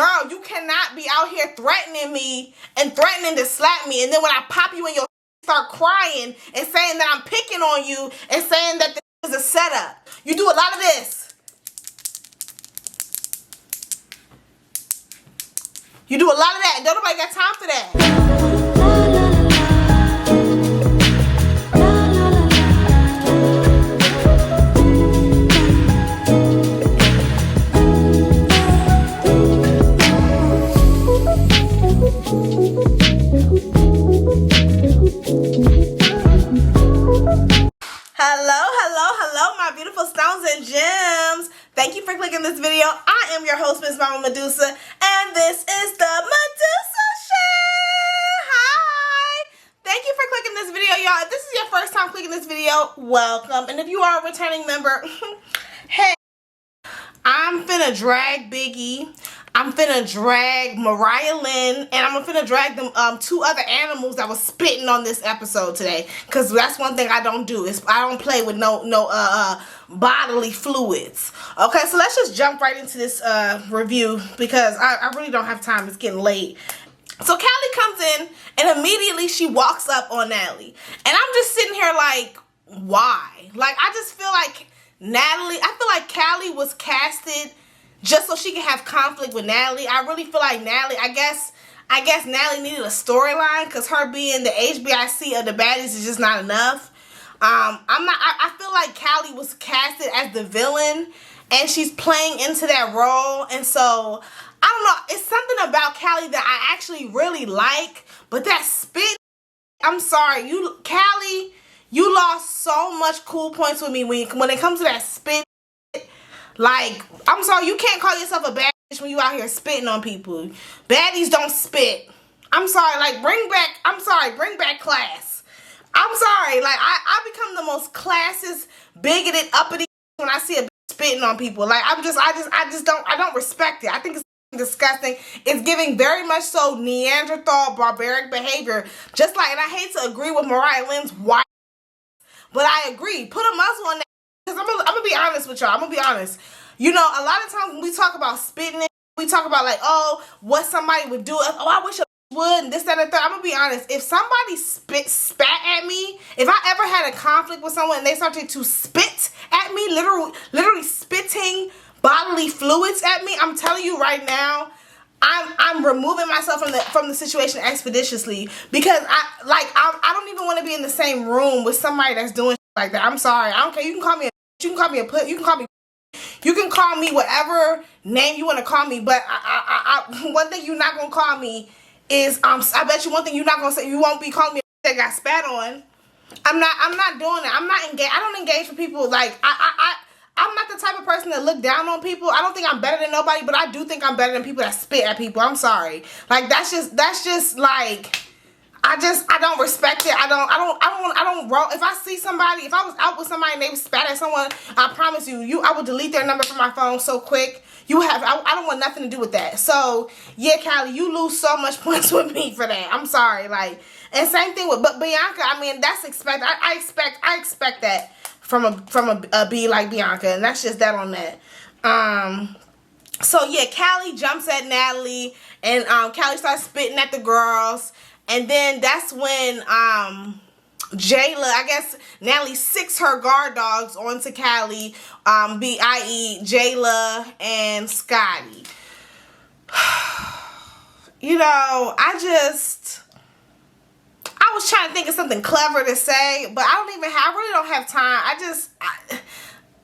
girl, you cannot be out here threatening me and threatening to slap me, and then when I pop you in your start crying and saying that I'm picking on you and saying that this is a setup. You do a lot of this. You do a lot of that. Don't nobody got time for that. Hello, my beautiful stones and gems. Thank you for clicking this video. I am your host, Miss Mama Medusa, and this is the Medusa Show. Hi. Thank you for clicking this video, y'all. If this is your first time clicking this video, welcome. And if you are a returning member, hey, I'm finna drag Biggie. I'm finna drag Mariah Lynn, and I'm finna drag them two other animals that was spitting on this episode today. Cause that's one thing I don't do. Is I don't play with no bodily fluids. Okay, so let's just jump right into this review because I really don't have time. It's getting late. So Callie comes in and immediately she walks up on Natalie, and I'm just sitting here like, why? Like I just feel like I feel like Callie was casted just so she can have conflict with Natalie. I really feel like Natalie, I guess Natalie needed a storyline because her being the HBIC of the baddies is just not enough. I feel like Callie was casted as the villain and she's playing into that role. And so, I don't know, it's something about Callie that I actually really like, but that spit, I'm sorry, Callie, you lost so much cool points with me when it comes to that spit. Like, I'm sorry, you can't call yourself a bad bitch when you out here spitting on people. Baddies don't spit. I'm sorry, like, bring back class. I'm sorry, like, I become the most classist, bigoted, uppity when I see a bitch spitting on people. Like, I don't respect it. I think it's disgusting. It's giving very much so Neanderthal barbaric behavior. Just like, and I hate to agree with Mariah Lynn's white, but I agree. Put a muzzle on that. Because I'm gonna be honest with y'all. I'm gonna be honest. You know, a lot of times when we talk about spitting, we talk about like, oh, what somebody would do. Oh, I wish a would, and this, that, and third. I'm gonna be honest. If somebody spat at me, if I ever had a conflict with someone and they started to spit at me, literally spitting bodily fluids at me, I'm telling you right now, I'm removing myself from the situation expeditiously because I don't even want to be in the same room with somebody that's doing like that. I'm sorry. I don't care. You can call me you can call me whatever name you want to call me, but one thing you're not gonna call me is I bet you one thing you're not gonna say, you won't be calling me that got spat on. I'm not doing it. I'm not engaged. I don't engage with people like I'm not the type of person that look down on people. I don't think I'm better than nobody, but I do think I'm better than people that spit at people. I'm sorry. Like that's just like I don't respect it. I don't roll. If I see somebody, if I was out with somebody and they spat at someone, I promise you, I would delete their number from my phone so quick. I don't want nothing to do with that. So yeah, Callie, you lose so much points with me for that. I'm sorry. Like, and same thing with Bianca. I mean, that's expected. I expect that from a B like Bianca, and that's just that on that. So yeah, Callie jumps at Natalie, and Callie starts spitting at the girls. And then that's when Jayla, I guess Natalie sicks her guard dogs onto Callie, i.e. Jayla and Scotty. You know, I was trying to think of something clever to say, but I really don't have time.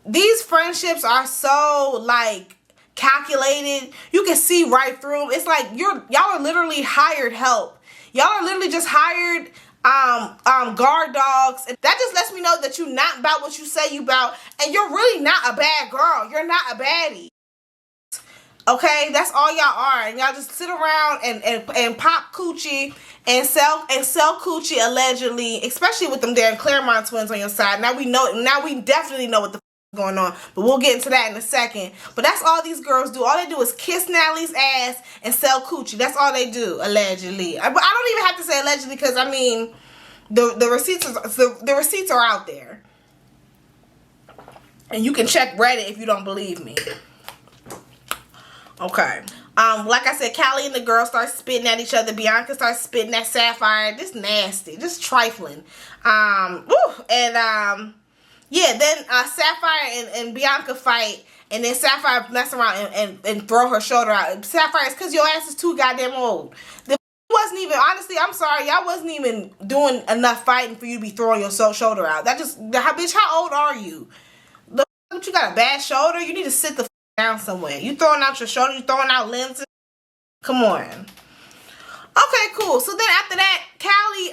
These friendships are so like calculated. You can see right through them. It's like y'all are literally hired help. Y'all are literally just hired guard dogs. And that just lets me know that you're not about what you say you about. And you're really not a bad girl. You're not a baddie. Okay? That's all y'all are. And y'all just sit around and pop coochie and sell coochie allegedly. Especially with them damn Claremont twins on your side. Now we definitely know what the going on, but we'll get into that in a second. But that's all these girls do. All they do is kiss Natalie's ass and sell coochie. That's all they do, allegedly. But I don't even have to say allegedly because I mean, the receipts are out there, and you can check Reddit if you don't believe me. Okay. Like I said, Callie and the girl start spitting at each other. Bianca starts spitting at Sapphire. Just nasty, just trifling. Yeah, then Sapphire and Bianca fight, and then Sapphire mess around and throw her shoulder out. Sapphire, it's because your ass is too goddamn old. Wasn't even, honestly, I'm sorry, y'all wasn't even doing enough fighting for you to be throwing your shoulder out. Bitch, how old are you? You got a bad shoulder? You need to sit the f down somewhere. You throwing out your shoulder, you throwing out limbs. Come on. Okay, cool. So then after that, Callie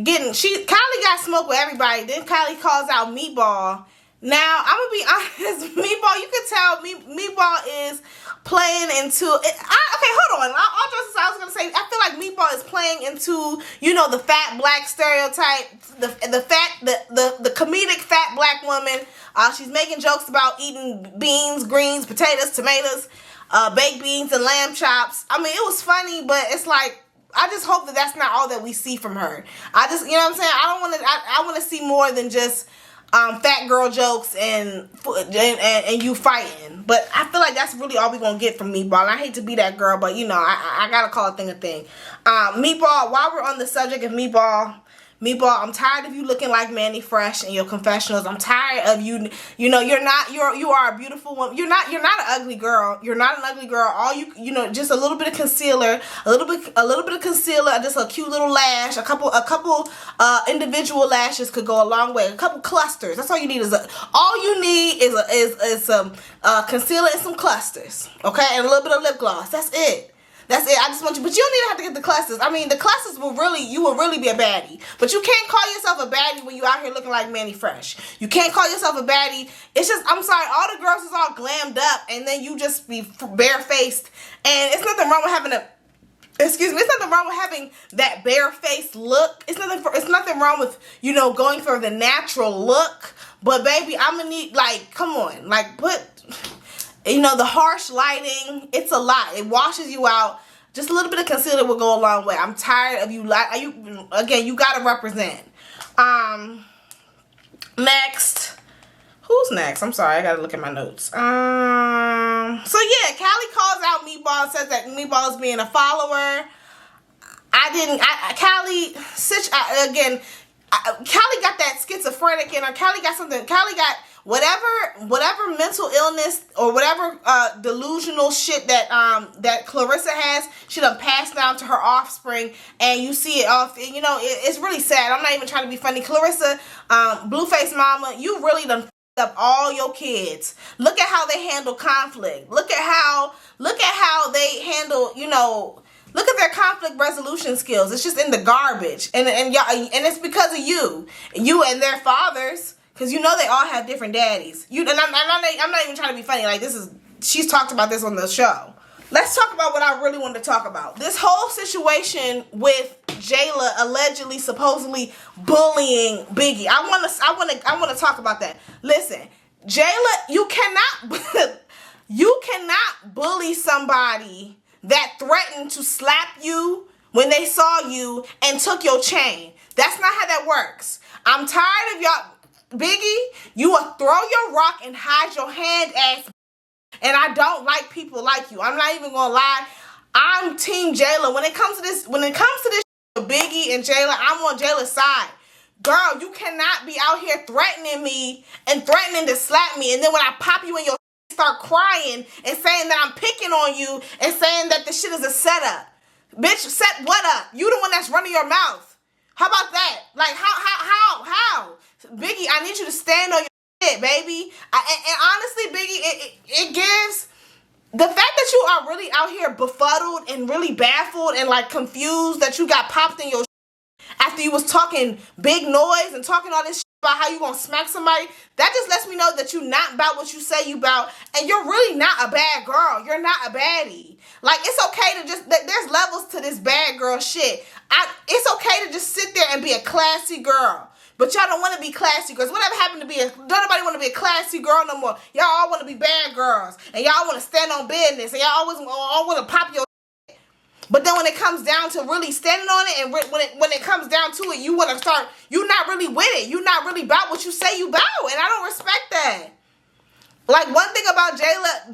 Callie got smoked with everybody. Then Callie calls out Meatball. Now, I'm gonna be honest, Meatball, you can tell Meatball is playing into it. Okay, hold on. All jokes aside, I was gonna say, I feel like Meatball is playing into, you know, the fat black stereotype, the comedic fat black woman. She's making jokes about eating beans, greens, potatoes, tomatoes, baked beans, and lamb chops. I mean, it was funny, but it's like, I just hope that that's not all that we see from her. You know what I'm saying? I want to see more than just fat girl jokes and you fighting. But I feel like that's really all we're going to get from Meatball. And I hate to be that girl, but you know, I got to call a thing a thing. Meatball, while we're on the subject of Meatball, I'm tired of you looking like Manny Fresh in your confessionals. I'm tired of you. You know, you are a beautiful woman. You're not an ugly girl. You're not an ugly girl. All you know, just a little bit of concealer, a little bit of concealer, just a cute little lash, a couple individual lashes could go a long way. A couple clusters. That's all you need is some concealer and some clusters. Okay, and a little bit of lip gloss. That's it. That's it. I just want you, but you don't even have to get the clusters. I mean, the clusters you will really be a baddie. But you can't call yourself a baddie when you out here looking like Manny Fresh. You can't call yourself a baddie. It's just, I'm sorry, all the girls is all glammed up, and then you just be barefaced. And it's nothing wrong with having it's nothing wrong with having that bare-faced look. It's nothing wrong with, you know, going for the natural look. But baby, I'm gonna need, like, come on, like, you know, the harsh lighting, it's a lot. It washes you out. Just a little bit of concealer will go a long way. I'm tired of you. Again, you got to represent. Next. Who's next? I'm sorry. I got to look at my notes. So, yeah. Callie calls out Meatball and says that Meatball is being a follower. Callie got that schizophrenic in her. Callie got whatever mental illness or whatever delusional shit that Clarissa has, she done passed down to her offspring, and you see it off. You know, it's really sad. I'm not even trying to be funny. Clarissa, Blueface Mama, you really done up all your kids. Look at how they handle conflict. Look at how they handle, you know. Look at their conflict resolution skills. It's just in the garbage, and y'all, and it's because of you and their fathers, because you know they all have different daddies. I'm not even trying to be funny. Like, she's talked about this on the show. Let's talk about what I really wanted to talk about. This whole situation with Jayla allegedly, supposedly bullying Biggie. I want to talk about that. Listen, Jayla, you cannot bully somebody that threatened to slap you when they saw you and took your chain. That's not how that works. I'm tired of y'all. Biggie, you will throw your rock and hide your hand ass. And I don't like people like you. I'm not even gonna lie. I'm Team Jayla. When it comes to this Biggie and Jayla, I'm on Jayla's side. Girl, you cannot be out here threatening me and threatening to slap me, and then when I pop you in your start crying and saying that I'm picking on you and saying that this shit is a setup. Bitch, set what up? You the one that's running your mouth. How about that? Like, how? Biggie, I need you to stand on your shit, baby. And honestly, Biggie, it gives the fact that you are really out here befuddled and really baffled and like confused that you got popped in your shit after you was talking big noise and talking all this shit about how you gonna smack somebody. That just lets me know that you not about what you say you about, and you're really not a bad girl. You're not a baddie. Like, it's okay to just, there's levels to this bad girl shit. It's okay to just sit there and be a classy girl. But y'all don't want to be classy girls. Whatever happened to don't nobody want to be a classy girl no more. Y'all all want to be bad girls. And y'all want to stand on business. And y'all all want to pop your shit. But then when it comes down to really standing on it, and when it comes down to it, you want to start, you're not really with it. You're not really about what you say you about. And I don't respect that. Like, one thing about Jayla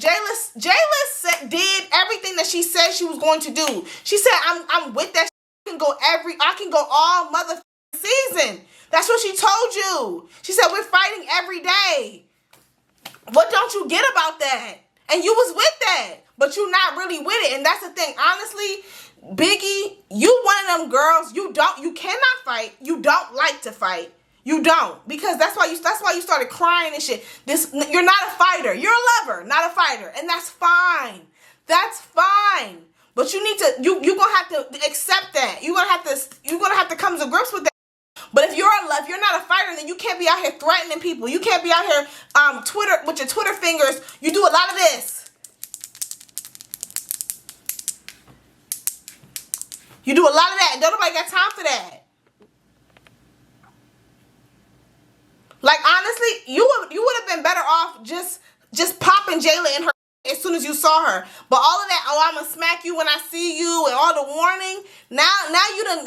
did everything that she said she was going to do. She said, I'm with that. I can go all mother season. That's what she told you. She said, we're fighting every day. What don't you get about that? And you was with that, but you not really with it. And that's the thing. Honestly, Biggie, you one of them girls. You cannot fight. You don't like to fight. You don't, because that's why you started crying and shit. You're not a fighter. You're a lover, not a fighter, and that's fine. That's fine. But you need to you're gonna have to accept that. You're gonna have to come to grips with that. But if you're not a fighter, then you can't be out here threatening people. You can't be out here Twitter with your Twitter fingers. You do a lot of this. You do a lot of that. Don't nobody got time for that. Like, honestly, you would have been better off just popping Jayla in her as soon as you saw her. But all of that, oh, I'm gonna smack you when I see you, and all the warning. Now you done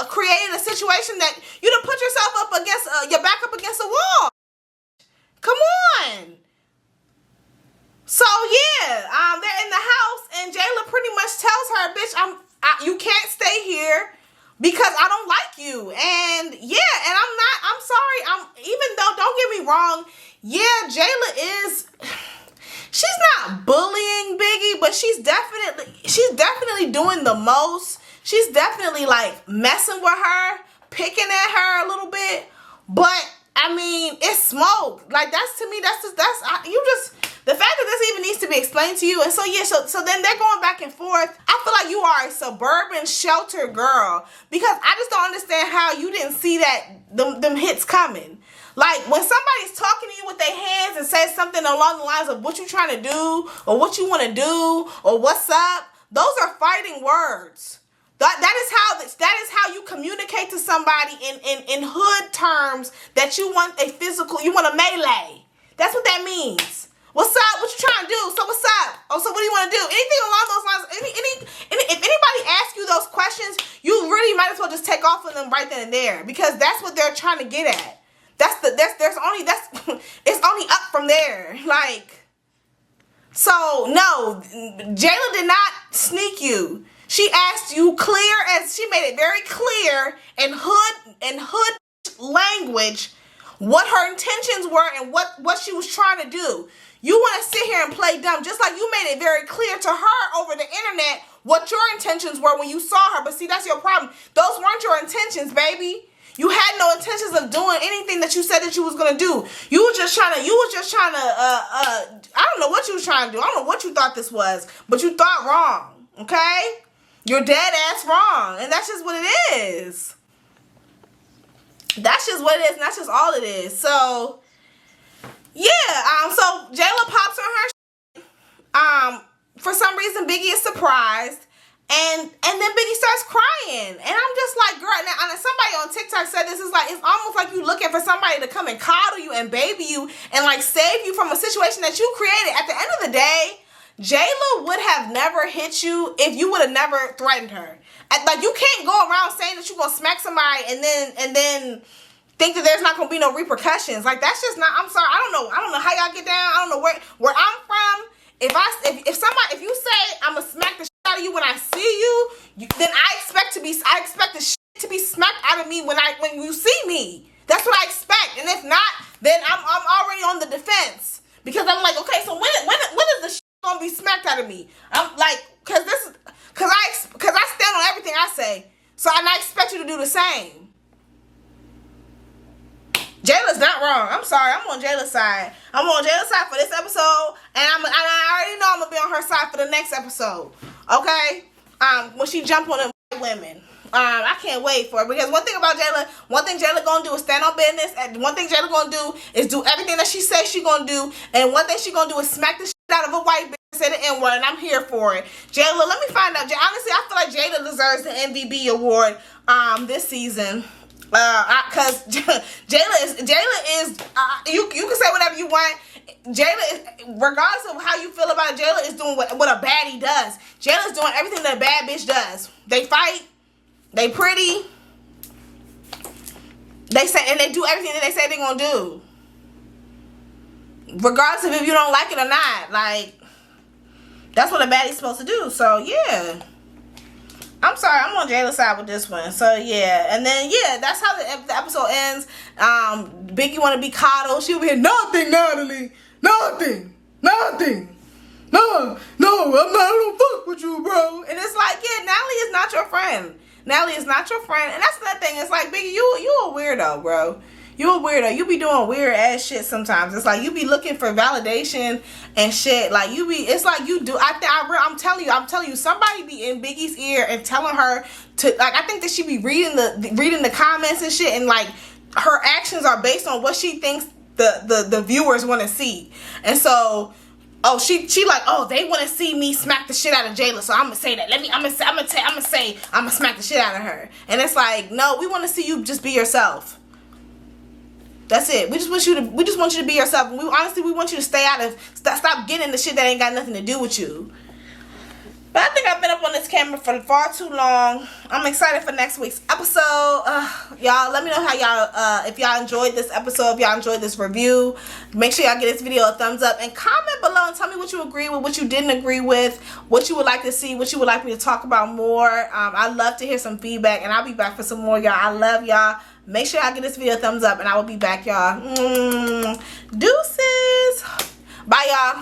created a situation that you done put yourself up against your back up against a wall. Come on. So yeah, they're in the house, and Jayla pretty much tells her, "Bitch, you can't stay here because I don't like you." And yeah, and I'm sorry. Even though, don't get me wrong, yeah, Jayla is. She's not bullying Biggie, but she's definitely doing the most. She's definitely like messing with her, picking at her a little bit. But I mean, it's smoke. Like, that's, to me, the fact that this even needs to be explained to you. And so yeah, so then they're going back and forth. I feel like you are a suburban shelter girl, because I just don't understand how you didn't see that them hits coming. Like, when somebody's talking to you with their hands and says something along the lines of what you trying to do, or what you want to do, or what's up, those are fighting words. That is how you communicate to somebody in hood terms that you want you want a melee. That's what that means. What's up? What you trying to do? So what's up? Oh, so what do you want to do? Anything along those lines. If anybody asks you those questions, you really might as well just take off on them right then and there, because that's what they're trying to get at. It's only up from there. Like, so no, Jayla did not sneak you. She asked you she made it very clear in hood language what her intentions were and what she was trying to do. You want to sit here and play dumb, just like you made it very clear to her over the internet what your intentions were when you saw her. But see, that's your problem. Those weren't your intentions, baby. You had no intentions of doing anything that you said that you was gonna do. You was just trying to I don't know what you was trying to do. I don't know what you thought this was, but you thought wrong. Okay? You're dead ass wrong. And that's just what it is. That's just what it is, and that's just all it is. So yeah, so Jayla pops on her for some reason Biggie is surprised. And then Biggie starts crying. And I'm just like, girl, now somebody on TikTok said this is like, it's almost like you looking for somebody to come and coddle you and baby you and like save you from a situation that you created. At the end of the day, Jayla would have never hit you if you would have never threatened her. Like, you can't go around saying that you're gonna smack somebody and then think that there's not gonna be no repercussions. Like, that's just not. I'm sorry, I don't know how y'all get down. I don't know where I'm from. If you say I'm gonna smack the shit out of you when I see you, then I expect the shit to be smacked out of me when you see me. That's what I expect. And if not, then I'm already on the defense, because I'm like, okay, so when is the shit gonna be smacked out of me? I'm like, cause I stand on everything I say, and I expect you to do the same. Jayla's not wrong. I'm sorry. I'm on Jayla's side. I'm on Jayla's side for this episode, and I already know I'm gonna be on her side for the next episode. Okay? When she jump on them white women. I can't wait for it, because one thing Jayla gonna do is stand on business, and one thing Jayla gonna do is do everything that she says she gonna do, and one thing she gonna do is smack the shit out of a white bitch and say the N-word, and I'm here for it. Jayla, let me find out. Honestly, I feel like Jayla deserves the MVB award this season. Cause Jayla is you can say whatever you want. Jayla is, regardless of how you feel about it, Jayla is doing what a baddie does. Jayla's doing everything that a bad bitch does. They fight, they pretty, they say, and they do everything that they say they're gonna do. regardless of if you don't like it or not. Like, that's what a baddie's supposed to do. So yeah, I'm sorry, I'm on Jayla's side with this one. So yeah, and then yeah, that's how the episode ends. Biggie want to be coddled. She'll be here, nothing, Natalie, nothing. No, I'm not. I don't fuck with you, bro. And it's like, yeah, Natalie is not your friend. Natalie is not your friend. And that's another thing. It's like, Biggie, you a weirdo, bro. You a weirdo. You be doing weird ass shit sometimes. It's like you be looking for validation and shit. Like you be. It's like you do. I'm telling you. Somebody be in Biggie's ear and telling her to, like. I think that she be reading the comments and shit, and like her actions are based on what she thinks the viewers want to see. And so, oh, she like, oh, they want to see me smack the shit out of Jayla, so I'm gonna say that. I'm gonna smack the shit out of her. And it's like, no, we want to see you just be yourself. That's it. We just want you to be yourself. And we want you to stay out of, stop getting the shit that ain't got nothing to do with you. But I think I've been up on this camera for far too long. I'm excited for next week's episode. Y'all, let me know how y'all, if y'all enjoyed this episode, if y'all enjoyed this review. Make sure y'all give this video a thumbs up. And comment below and tell me what you agree with, what you didn't agree with, what you would like to see, what you would like me to talk about more. I'd love to hear some feedback. And I'll be back for some more, y'all. I love y'all. Make sure y'all give this video a thumbs up. And I will be back, y'all. Deuces. Bye, y'all.